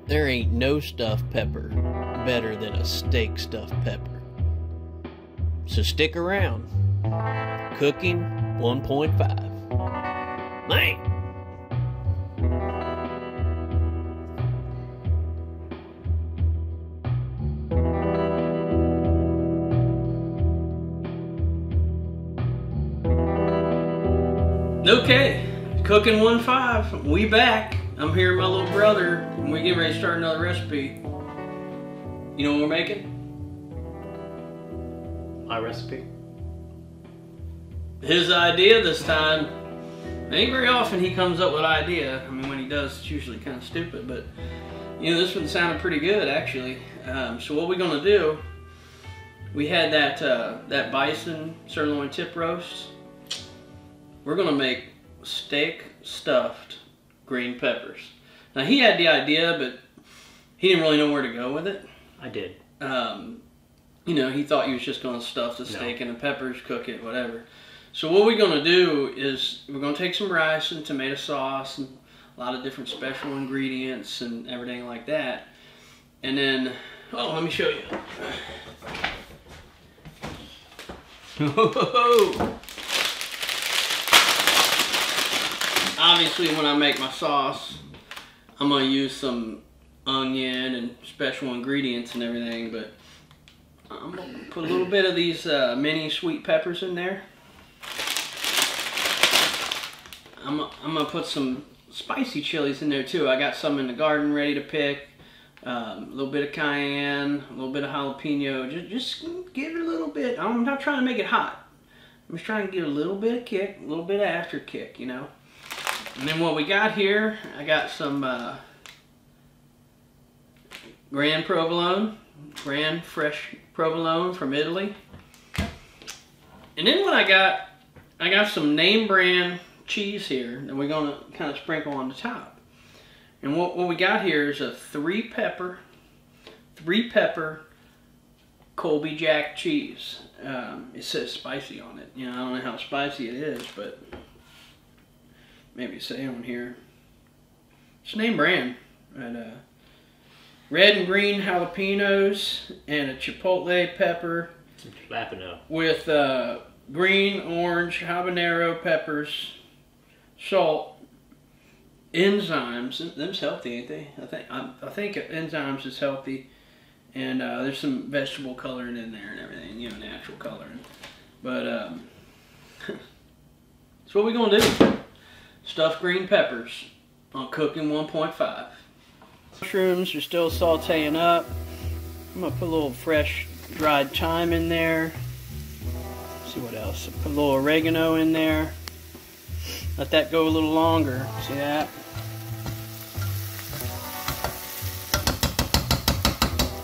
There ain't no stuffed pepper better than a steak stuffed pepper. So stick around. Cooking 1.5. Man! Okay, cooking 1.5. We back. I'm here with my little brother, and we get ready to start another recipe. You know what we're making? My recipe? His idea this time. Ain't very often he comes up with an idea. I mean, when he does, it's usually kind of stupid, but you know, this one sounded pretty good actually. So what we're gonna do? We had that Bison sirloin tip roast. We're gonna make steak stuffed green peppers. Now he had the idea, but he didn't really know where to go with it. I did. You know, he thought he was just gonna stuff the steak and the peppers, cook it, whatever. So what we're gonna do is we're gonna take some rice and tomato sauce and a lot of different special ingredients and everything like that. And then, oh, let me show you. Obviously, when I make my sauce, I'm gonna use some onion and special ingredients and everything, but I'm gonna put a little bit of these mini sweet peppers in there. I'm gonna put some spicy chilies in there too. I got some in the garden ready to pick. A little bit of cayenne, a little bit of jalapeno. Just give it a little bit. I'm not trying to make it hot. I'm just trying to get a little bit of kick, a little bit of after kick, you know. And then what we got here, I got some Grand fresh provolone from Italy. And then what I got some name brand cheese here that we're gonna kind of sprinkle on the top. And what we got here is a three pepper Colby Jack cheese. It says spicy on it. You know, I don't know how spicy it is, but maybe say on here. It's name brand. And red and green jalapenos and a chipotle pepper. Jalapeno. With green, orange, habanero peppers, salt, enzymes. Them's healthy, ain't they? I think enzymes is healthy, and there's some vegetable coloring in there and everything, you know, natural coloring. But that's what we're gonna do. Stuffed green peppers on cooking 1.5. Mushrooms are still sauteing up. I'm gonna put a little fresh dried thyme in there. Let's see what else. Put a little oregano in there. Let that go a little longer. See that?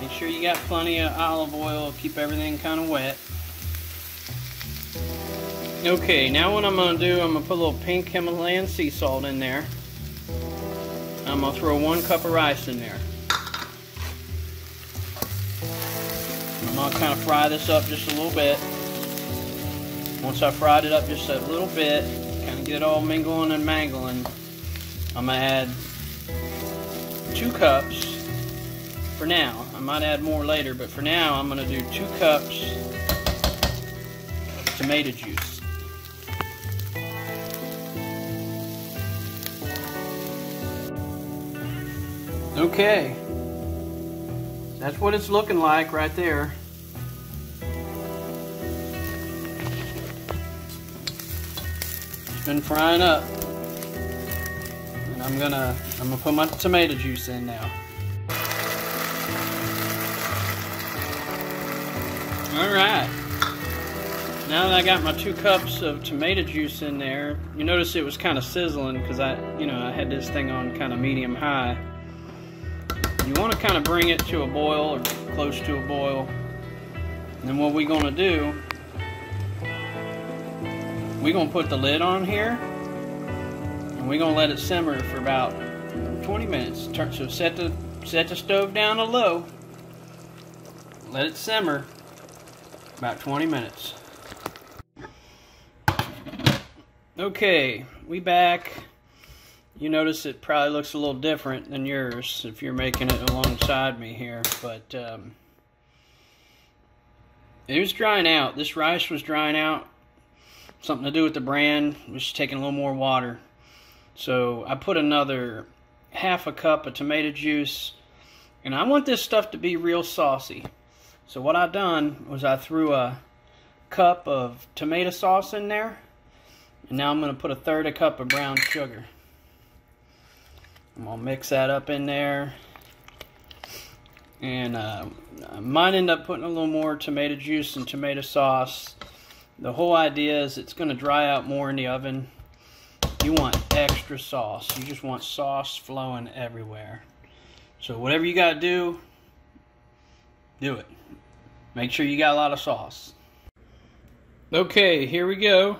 Make sure you got plenty of olive oil. Keep everything kind of wet. Okay, now what I'm going to do, I'm going to put a little pink Himalayan sea salt in there. I'm going to throw 1 cup of rice in there. I'm going to kind of fry this up just a little bit. Once I fried it up just a little bit, kind of get it all mingling and mangling, I'm going to add 2 cups for now. I might add more later, but for now I'm going to do 2 cups of tomato juice. Okay, that's what it's looking like right there. It's been frying up, and I'm gonna put my tomato juice in now. All right, now that I got my 2 cups of tomato juice in there, you notice it was kind of sizzling because I had this thing on kind of medium high. You want to kind of bring it to a boil or close to a boil. And then what we're going to do, we're going to put the lid on here and we're going to let it simmer for about 20 minutes. So set the stove down to low. Let it simmer about 20 minutes. Okay, we back. You notice it probably looks a little different than yours if you're making it alongside me here, but it was drying out. This rice was drying out. Something to do with the brand. It was taking a little more water. So I put another half a cup of tomato juice, and I want this stuff to be real saucy. So what I done was I threw a cup of tomato sauce in there, and now I'm going to put a third a cup of brown sugar. I'm going to mix that up in there, and I might end up putting a little more tomato juice and tomato sauce. The whole idea is it's going to dry out more in the oven. You want extra sauce. You just want sauce flowing everywhere. So whatever you got to do it. Make sure you got a lot of sauce. Okay, here we go.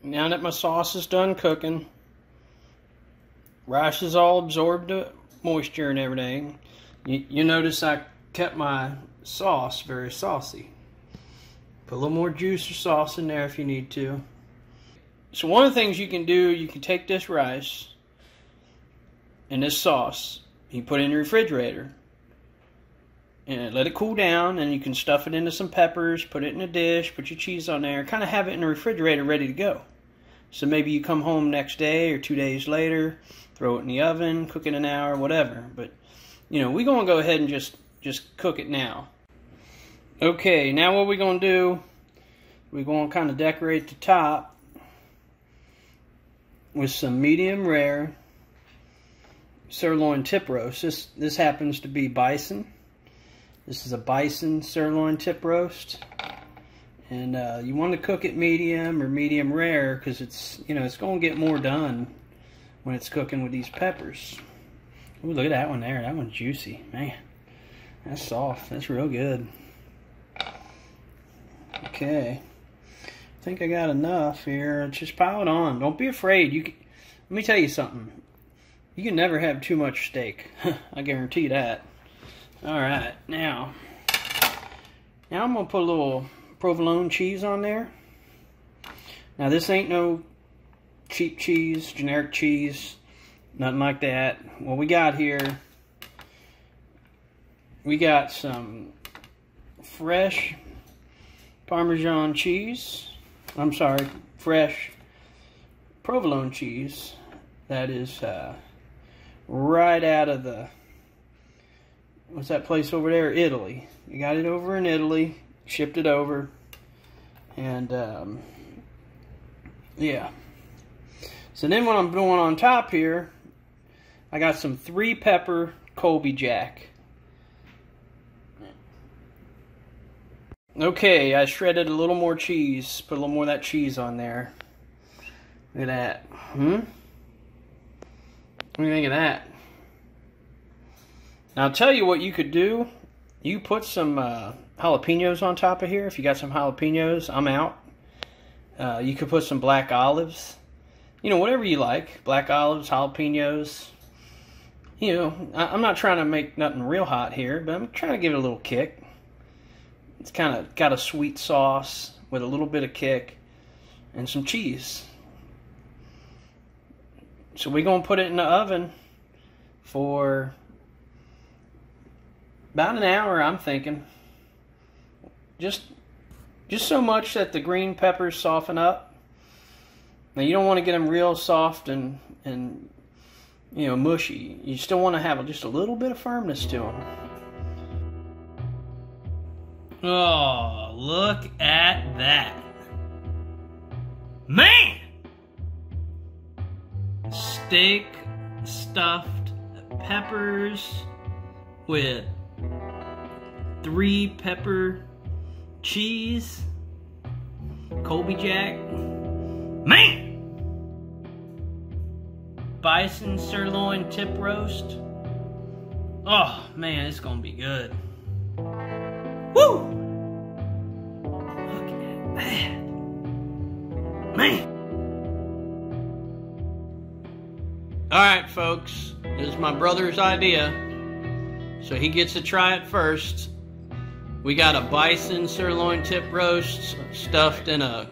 Now that my sauce is done cooking, rice is all absorbed the moisture and everything. You notice I kept my sauce very saucy. Put a little more juice or sauce in there if you need to. So one of the things you can do, you can take this rice and this sauce, you put it in the refrigerator and let it cool down, and you can stuff it into some peppers, put it in a dish, put your cheese on there, kind of have it in the refrigerator ready to go. So maybe you come home next day or 2 days later, throw it in the oven, cook it an hour, whatever. But, you know, we're going to go ahead and just cook it now. Okay, now what we're going to do, we're going to kind of decorate the top with some medium rare sirloin tip roast. This happens to be Bison. This is a Bison sirloin tip roast. And you want to cook it medium or medium rare because it's, you know, it's going to get more done when it's cooking with these peppers. Ooh, look at that one there. That one's juicy. Man, that's soft. That's real good. Okay. I think I got enough here. Just pile it on. Don't be afraid. Let me tell you something. You can never have too much steak. I guarantee that. Alright, now I'm going to put a little provolone cheese on there. Now this ain't no cheap cheese, generic cheese, nothing like that. What we got here, we got some fresh Parmesan cheese. I'm sorry, fresh provolone cheese. That is right out of the, what's that place over there? Italy. You got it over in Italy, shipped it over, and yeah. So then what I'm doing on top here, I got some 3-pepper Colby Jack. Okay, I shredded a little more cheese, put a little more of that cheese on there. Look at that. What do you think of that? Now I'll tell you what you could do. You put some jalapenos on top of here. If you got some jalapenos, I'm out. You could put some black olives. You know, whatever you like. Black olives, jalapenos. You know, I'm not trying to make nothing real hot here, but I'm trying to give it a little kick. It's kind of got a sweet sauce with a little bit of kick and some cheese. So we're going to put it in the oven for about an hour, I'm thinking. Just so much that the green peppers soften up. Now you don't want to get them real soft and you know, mushy. You still want to have just a little bit of firmness to them. Oh, look at that. Man! Steak stuffed peppers with 3-pepper cheese, Colby Jack. Man! Bison sirloin tip roast. Oh, man, it's gonna be good. Woo! Look at that. Man! Alright, folks. This is my brother's idea. So he gets to try it first. We got a Bison sirloin tip roast stuffed in a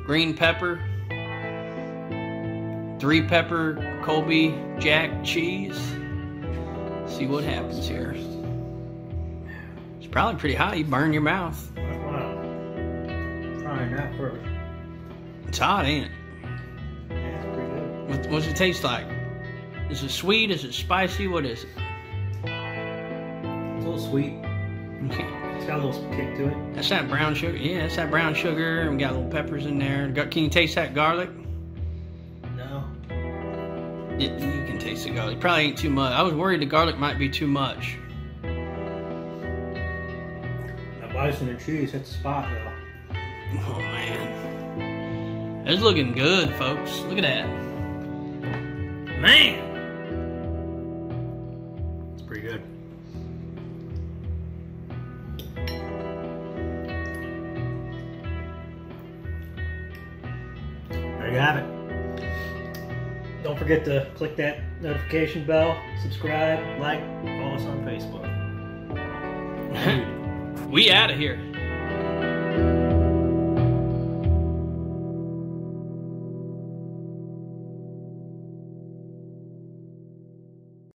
green pepper, 3-pepper Colby Jack cheese. See what happens here. It's probably pretty hot. You burn your mouth. Wow. Trying that first. It's hot, ain't it? Yeah, it's pretty good. What's it taste like? Is it sweet? Is it spicy? What is it? It's a little sweet. Okay. It's got a little kick to it. That's that brown sugar. Yeah, that's that brown sugar. And we got little peppers in there. Can you taste that garlic? No. You can taste the garlic. Probably ain't too much. I was worried the garlic might be too much. That bison and cheese hit the spot though. Oh man. It's looking good, folks. Look at that. Man! It's pretty good. There you have it. Don't forget to click that notification bell, subscribe, like, follow us on Facebook. We out of here.